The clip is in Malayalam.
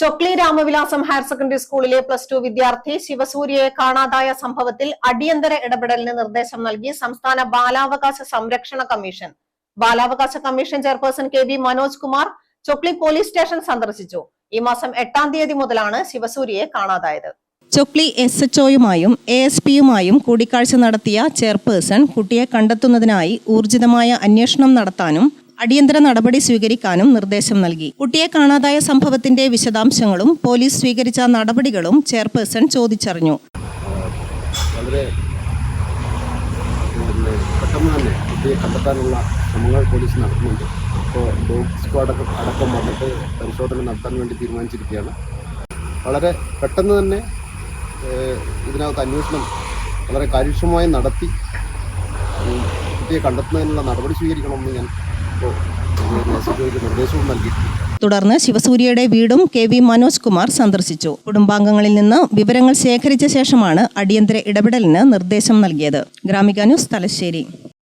ചൊക്ലി രാമവിലാസം ഹയർ സെക്കൻഡറി സ്കൂളിലെ +2 വിദ്യാർത്ഥി ശിവസൂര്യയെ കാണാതായ സംഭവത്തിൽ അടിയന്തര ഇടപെടലിന് നിർദ്ദേശം നൽകി സംസ്ഥാന ബാലാവകാശ സംരക്ഷണ കമ്മീഷൻ. ബാലാവകാശ commission chairperson K V. Manoj Kumar Chokli police station സന്ദർശിച്ചു. ഈ മാസം 8-ാം തീയതി മുതലാണ് ശിവസൂര്യയെ കാണാതായത്. ചൊക്ലി SHOയുമായും ASPയുമായും കൂടിക്കാഴ്ച നടത്തിയ ചെയർപേഴ്സൺ കുട്ടിയെ കണ്ടെത്തുന്നതിനായി ഊർജിതമായ അന്വേഷണം നടത്താനും അടിയന്തര നടപടി സ്വീകരിക്കാനും നിർദ്ദേശം നൽകി. കുട്ടിയെ കാണാതായ സംഭവത്തിന്റെ വിശദാംശങ്ങളും പോലീസ് സ്വീകരിച്ച നടപടികളും ചെയർപേഴ്സൺ ചോദിച്ചറിഞ്ഞു. വളരെ പെട്ടെന്ന് തന്നെ കുട്ടിയെ കണ്ടെത്താനുള്ള ശ്രമങ്ങൾ പോലീസ് നടത്തുന്നുണ്ട്. ഇപ്പോൾ ഡോഗ് സ്ക്വാഡ് അടക്കം വന്നിട്ട് പരിശോധന നടത്താൻ വേണ്ടി തീരുമാനിച്ചിരിക്കുകയാണ്. വളരെ പെട്ടെന്ന് തന്നെ ഇതിനകത്ത് അന്വേഷണം വളരെ കാര്യക്ഷമമായി നടത്തി കുട്ടിയെ കണ്ടെത്തുന്നതിനുള്ള നടപടി സ്വീകരിക്കണമെന്ന് ഞാൻ നിർദ്ദേശവും നൽകി. തുടർന്ന് ശിവസൂര്യയുടെ വീടും കെ.വി. മനോജ് കുമാർ സന്ദർശിച്ചു. കുടുംബാംഗങ്ങളിൽ നിന്ന് വിവരങ്ങൾ ശേഖരിച്ച ശേഷമാണ് അടിയന്തര ഇടപെടലിന് നിർദ്ദേശം നൽകിയത്. ഗ്രാമിക ന്യൂസ്, തലശ്ശേരി.